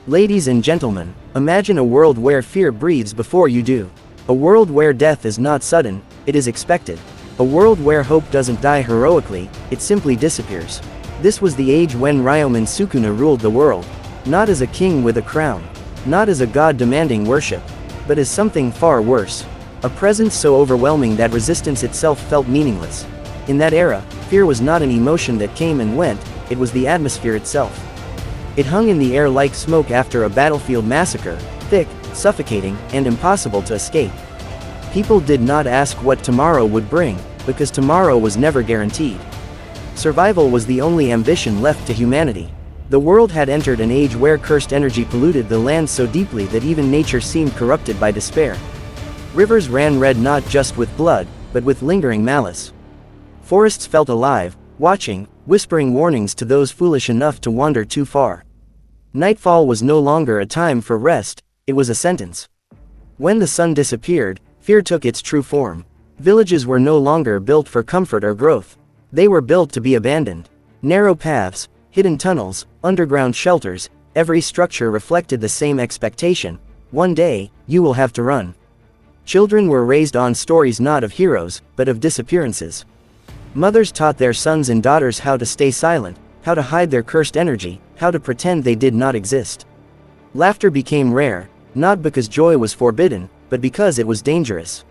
Ladies and gentlemen, imagine a world where fear breathes before you do. A world where death is not sudden, it is expected. A world where hope doesn't die heroically, it simply disappears. This was the age when Ryomen Sukuna ruled the world. Not as a king with a crown. Not as a god demanding worship. But as something far worse. A presence so overwhelming that resistance itself felt meaningless. In that era, fear was not an emotion that came and went, it was the atmosphere itself. It hung in the air like smoke after a battlefield massacre, thick, suffocating, and impossible to escape. People did not ask what tomorrow would bring, because tomorrow was never guaranteed. Survival was the only ambition left to humanity. The world had entered an age where cursed energy polluted the land so deeply that even nature seemed corrupted by despair. Rivers ran red not just with blood, but with lingering malice. Forests felt alive, watching, whispering warnings to those foolish enough to wander too far. Nightfall was no longer a time for rest, it was a sentence. When the sun disappeared, fear took its true form. Villages were no longer built for comfort or growth. They were built to be abandoned. Narrow paths, hidden tunnels, underground shelters, every structure reflected the same expectation: one day, you will have to run. Children were raised on stories not of heroes, but of disappearances. Mothers taught their sons and daughters how to stay silent, how to hide their cursed energy, how to pretend they did not exist. Laughter became rare, not because joy was forbidden, but because it was dangerous.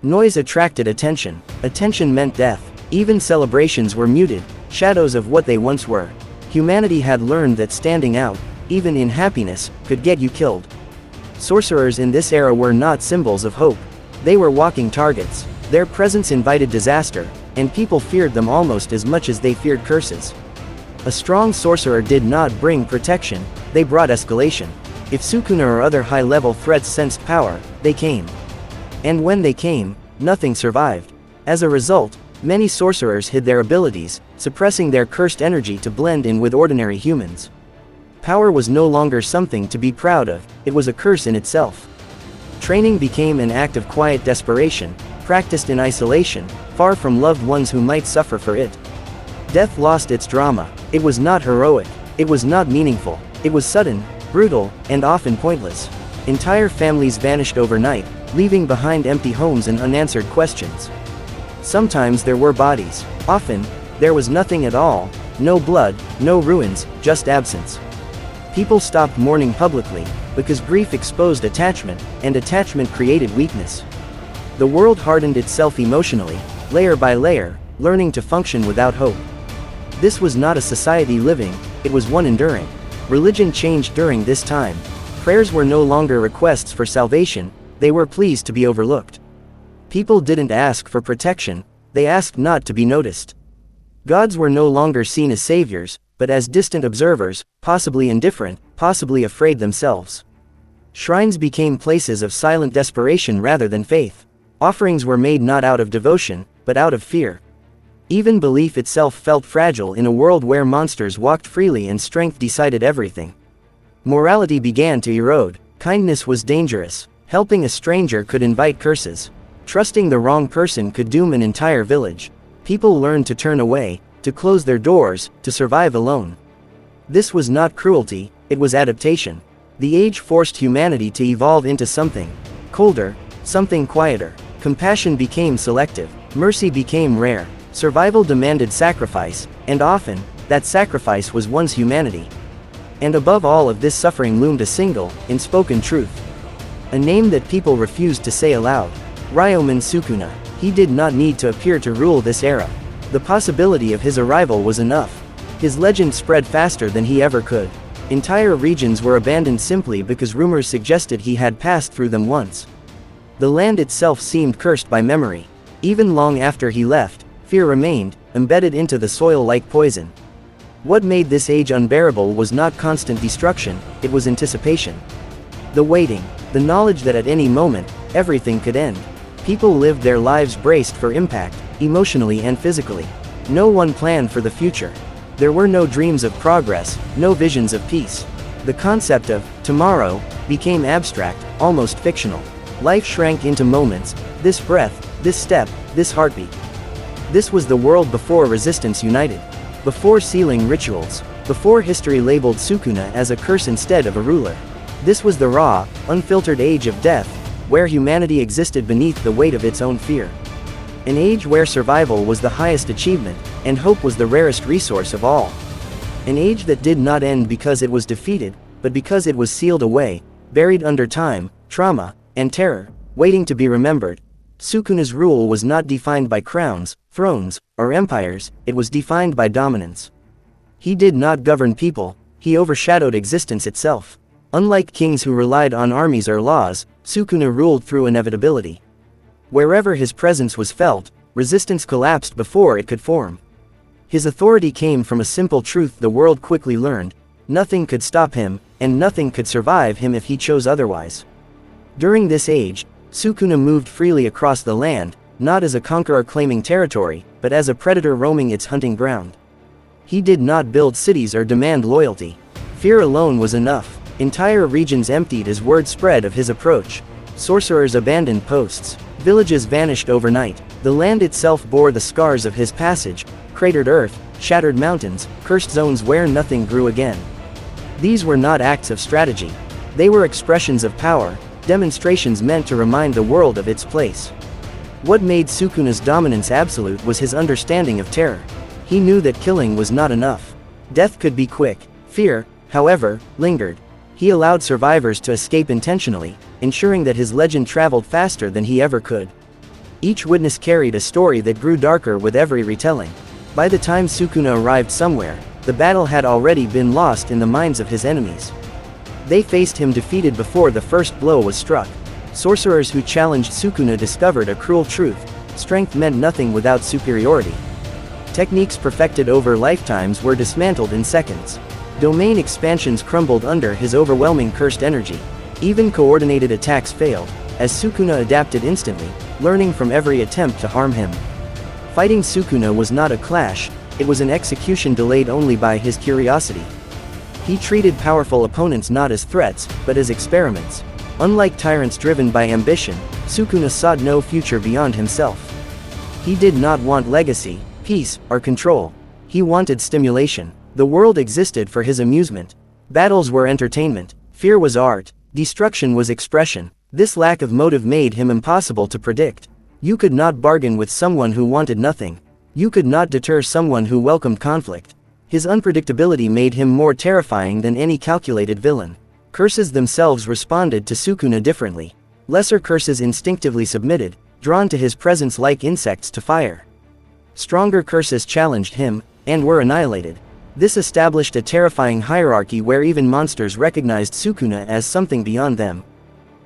Noise attracted attention. Attention meant death. Even celebrations were muted, shadows of what they once were. Humanity had learned that standing out, even in happiness, could get you killed. Sorcerers in this era were not symbols of hope. They were walking targets. Their presence invited disaster, and people feared them almost as much as they feared curses. A strong sorcerer did not bring protection, they brought escalation. If Sukuna or other high-level threats sensed power, they came. And when they came, nothing survived. As a result, many sorcerers hid their abilities, suppressing their cursed energy to blend in with ordinary humans. Power was no longer something to be proud of, it was a curse in itself. Training became an act of quiet desperation, practiced in isolation, far from loved ones who might suffer for it. Death lost its drama. It was not heroic. It was not meaningful. It was sudden, brutal, and often pointless. Entire families vanished overnight, leaving behind empty homes and unanswered questions. Sometimes there were bodies. Often, there was nothing at all, no blood, no ruins, just absence. People stopped mourning publicly, because grief exposed attachment, and attachment created weakness. The world hardened itself emotionally, layer by layer, learning to function without hope. This was not a society living, it was one enduring. Religion changed during this time. Prayers were no longer requests for salvation, they were pleas to be overlooked. People didn't ask for protection, they asked not to be noticed. Gods were no longer seen as saviors, but as distant observers, possibly indifferent, possibly afraid themselves. Shrines became places of silent desperation rather than faith. Offerings were made not out of devotion, but out of fear. Even belief itself felt fragile in a world where monsters walked freely and strength decided everything. Morality began to erode. Kindness was dangerous. Helping a stranger could invite curses. Trusting the wrong person could doom an entire village. People learned to turn away, to close their doors, to survive alone. This was not cruelty, it was adaptation. The age forced humanity to evolve into something colder, something quieter. Compassion became selective. Mercy became rare. Survival demanded sacrifice, and often, that sacrifice was one's humanity. And above all of this suffering loomed a single, unspoken truth. A name that people refused to say aloud. Ryomen Sukuna. He did not need to appear to rule this era. The possibility of his arrival was enough. His legend spread faster than he ever could. Entire regions were abandoned simply because rumors suggested he had passed through them once. The land itself seemed cursed by memory. Even long after he left, fear remained, embedded into the soil like poison. What made this age unbearable was not constant destruction, it was anticipation. The waiting, the knowledge that at any moment, everything could end. People lived their lives braced for impact, emotionally and physically. No one planned for the future. There were no dreams of progress, no visions of peace. The concept of tomorrow became abstract, almost fictional. Life shrank into moments, this breath, this step, this heartbeat. This was the world before resistance united. Before sealing rituals. Before history labeled Sukuna as a curse instead of a ruler. This was the raw, unfiltered age of death, where humanity existed beneath the weight of its own fear. An age where survival was the highest achievement, and hope was the rarest resource of all. An age that did not end because it was defeated, but because it was sealed away, buried under time, trauma, and terror, waiting to be remembered. Sukuna's rule was not defined by crowns, thrones, or empires, it was defined by dominance. He did not govern people, he overshadowed existence itself. Unlike kings who relied on armies or laws, Sukuna ruled through inevitability. Wherever his presence was felt, resistance collapsed before it could form. His authority came from a simple truth the world quickly learned: nothing could stop him, and nothing could survive him if he chose otherwise. During this age, Sukuna moved freely across the land, not as a conqueror claiming territory, but as a predator roaming its hunting ground. He did not build cities or demand loyalty. Fear alone was enough. Entire regions emptied as word spread of his approach. Sorcerers abandoned posts. Villages vanished overnight. The land itself bore the scars of his passage: cratered earth, shattered mountains, cursed zones where nothing grew again. These were not acts of strategy. They were expressions of power, demonstrations meant to remind the world of its place. What made Sukuna's dominance absolute was his understanding of terror. He knew that killing was not enough. Death could be quick. Fear, however, lingered. He allowed survivors to escape intentionally, ensuring that his legend traveled faster than he ever could. Each witness carried a story that grew darker with every retelling. By the time Sukuna arrived somewhere, the battle had already been lost in the minds of his enemies. They faced him defeated before the first blow was struck. Sorcerers who challenged Sukuna discovered a cruel truth: strength meant nothing without superiority. Techniques perfected over lifetimes were dismantled in seconds. Domain expansions crumbled under his overwhelming cursed energy. Even coordinated attacks failed, as Sukuna adapted instantly, learning from every attempt to harm him. Fighting Sukuna was not a clash, it was an execution delayed only by his curiosity. He treated powerful opponents not as threats, but as experiments. Unlike tyrants driven by ambition, Sukuna sought no future beyond himself. He did not want legacy, peace, or control. He wanted stimulation. The world existed for his amusement. Battles were entertainment. Fear was art. Destruction was expression. This lack of motive made him impossible to predict. You could not bargain with someone who wanted nothing. You could not deter someone who welcomed conflict. His unpredictability made him more terrifying than any calculated villain. Curses themselves responded to Sukuna differently. Lesser curses instinctively submitted, drawn to his presence like insects to fire. Stronger curses challenged him, and were annihilated. This established a terrifying hierarchy where even monsters recognized Sukuna as something beyond them.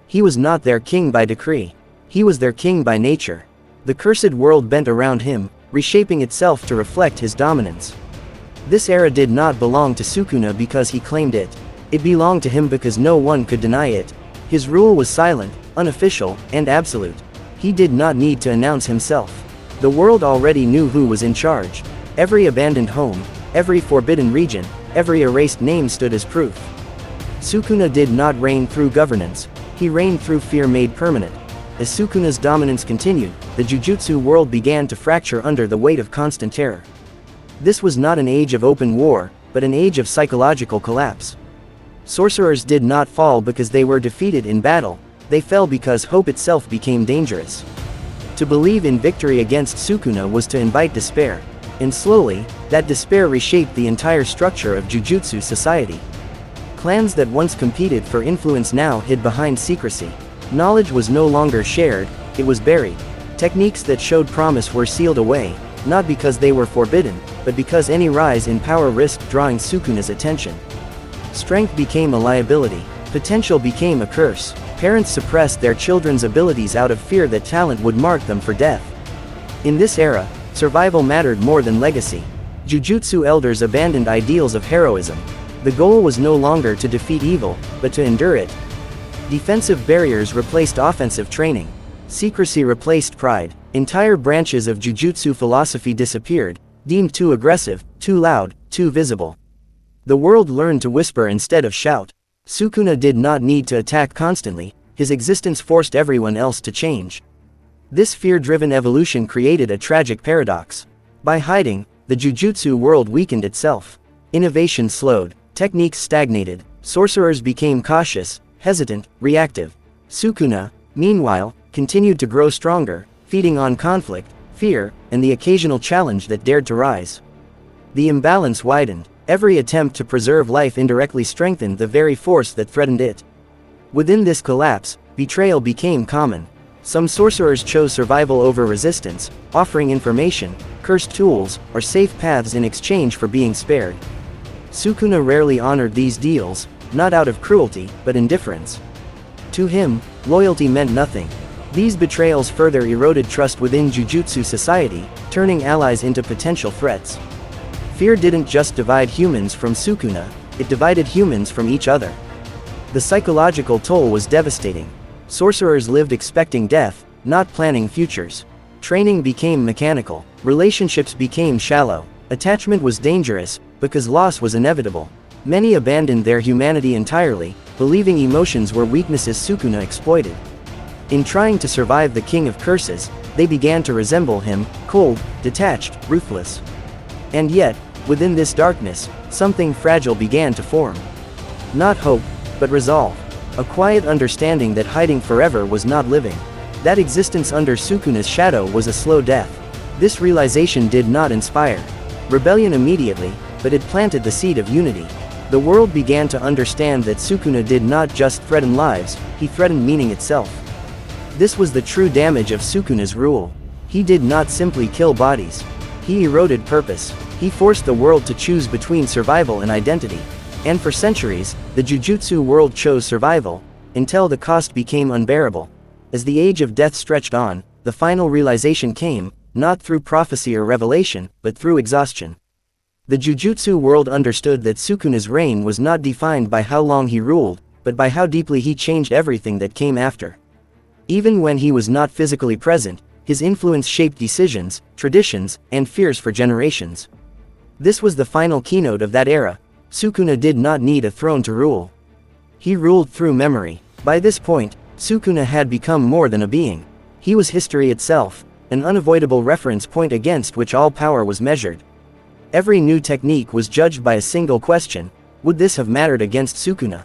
He was not their king by decree. He was their king by nature. The cursed world bent around him, reshaping itself to reflect his dominance. This era did not belong to Sukuna because he claimed it. It belonged to him because no one could deny it. His rule was silent, unofficial, and absolute. He did not need to announce himself. The world already knew who was in charge. Every abandoned home, every forbidden region, every erased name stood as proof. Sukuna did not reign through governance, he reigned through fear made permanent. As Sukuna's dominance continued, the Jujutsu world began to fracture under the weight of constant terror. This was not an age of open war, but an age of psychological collapse. Sorcerers did not fall because they were defeated in battle, they fell because hope itself became dangerous. To believe in victory against Sukuna was to invite despair. And slowly, that despair reshaped the entire structure of Jujutsu society. Clans that once competed for influence now hid behind secrecy. Knowledge was no longer shared, it was buried. Techniques that showed promise were sealed away, not because they were forbidden, but because any rise in power risked drawing Sukuna's attention. Strength became a liability. Potential became a curse. Parents suppressed their children's abilities out of fear that talent would mark them for death. In this era, survival mattered more than legacy. Jujutsu elders abandoned ideals of heroism. The goal was no longer to defeat evil, but to endure it. Defensive barriers replaced offensive training. Secrecy replaced pride. Entire branches of Jujutsu philosophy disappeared, deemed too aggressive, too loud, too visible. The world learned to whisper instead of shout. Sukuna did not need to attack constantly, his existence forced everyone else to change. This fear-driven evolution created a tragic paradox. By hiding, the Jujutsu world weakened itself. Innovation slowed, techniques stagnated, sorcerers became cautious, hesitant, reactive. Sukuna, meanwhile, continued to grow stronger, feeding on conflict, fear, and the occasional challenge that dared to rise. The imbalance widened. Every attempt to preserve life indirectly strengthened the very force that threatened it. Within this collapse, betrayal became common. Some sorcerers chose survival over resistance, offering information, cursed tools, or safe paths in exchange for being spared. Sukuna rarely honored these deals, not out of cruelty, but indifference. To him, loyalty meant nothing. These betrayals further eroded trust within Jujutsu society, turning allies into potential threats. Fear didn't just divide humans from Sukuna, it divided humans from each other. The psychological toll was devastating. Sorcerers lived expecting death, not planning futures. Training became mechanical, relationships became shallow, attachment was dangerous, because loss was inevitable. Many abandoned their humanity entirely, believing emotions were weaknesses Sukuna exploited. In trying to survive the King of Curses, they began to resemble him, cold, detached, ruthless. And yet, within this darkness, something fragile began to form. Not hope, but resolve. A quiet understanding that hiding forever was not living. That existence under Sukuna's shadow was a slow death. This realization did not inspire rebellion immediately, but it planted the seed of unity. The world began to understand that Sukuna did not just threaten lives, he threatened meaning itself. This was the true damage of Sukuna's rule. He did not simply kill bodies. He eroded purpose. He forced the world to choose between survival and identity. And for centuries, the Jujutsu world chose survival, until the cost became unbearable. As the age of death stretched on, the final realization came, not through prophecy or revelation, but through exhaustion. The Jujutsu world understood that Sukuna's reign was not defined by how long he ruled, but by how deeply he changed everything that came after. Even when he was not physically present, his influence shaped decisions, traditions, and fears for generations. This was the final keynote of that era. Sukuna did not need a throne to rule. He ruled through memory. By this point, Sukuna had become more than a being. He was history itself, an unavoidable reference point against which all power was measured. Every new technique was judged by a single question: would this have mattered against Sukuna?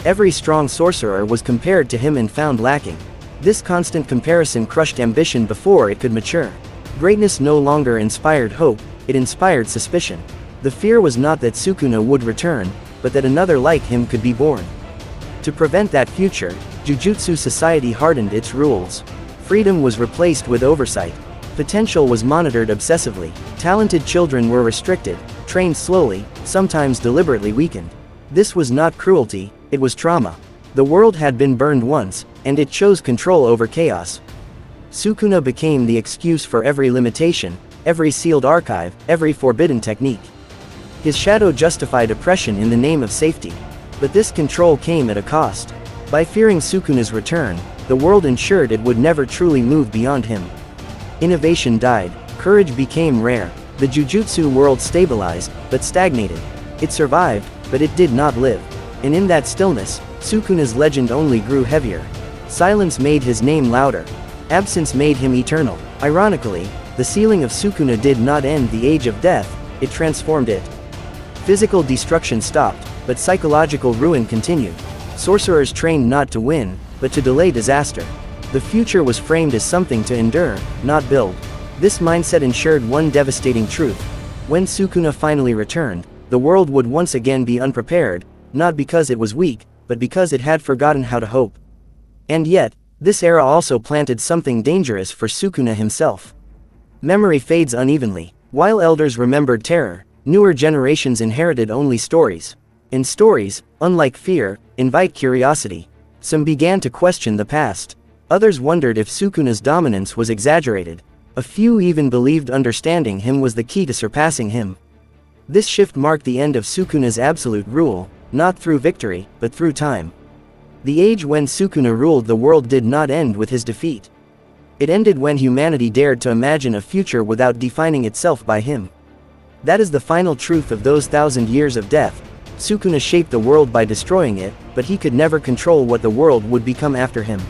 Every strong sorcerer was compared to him and found lacking. This constant comparison crushed ambition before it could mature. Greatness no longer inspired hope, it inspired suspicion. The fear was not that Sukuna would return, but that another like him could be born. To prevent that future, Jujutsu society hardened its rules. Freedom was replaced with oversight. Potential was monitored obsessively. Talented children were restricted, trained slowly, sometimes deliberately weakened. This was not cruelty, it was trauma. The world had been burned once, and it chose control over chaos. Sukuna became the excuse for every limitation, every sealed archive, every forbidden technique. His shadow justified oppression in the name of safety. But this control came at a cost. By fearing Sukuna's return, the world ensured it would never truly move beyond him. Innovation died, courage became rare. The Jujutsu world stabilized, but stagnated. It survived, but it did not live. And in that stillness, Sukuna's legend only grew heavier. Silence made his name louder. Absence made him eternal. Ironically, the sealing of Sukuna did not end the age of death, it transformed it. Physical destruction stopped, but psychological ruin continued. Sorcerers trained not to win, but to delay disaster. The future was framed as something to endure, not build. This mindset ensured one devastating truth. When Sukuna finally returned, the world would once again be unprepared, not because it was weak, but because it had forgotten how to hope. And yet, this era also planted something dangerous for Sukuna himself. Memory fades unevenly. While elders remembered terror, newer generations inherited only stories. And stories, unlike fear, invite curiosity. Some began to question the past. Others wondered if Sukuna's dominance was exaggerated. A few even believed understanding him was the key to surpassing him. This shift marked the end of Sukuna's absolute rule, not through victory, but through time. The age when Sukuna ruled the world did not end with his defeat. It ended when humanity dared to imagine a future without defining itself by him. That is the final truth of those 1,000 years of death. Sukuna shaped the world by destroying it, but he could never control what the world would become after him.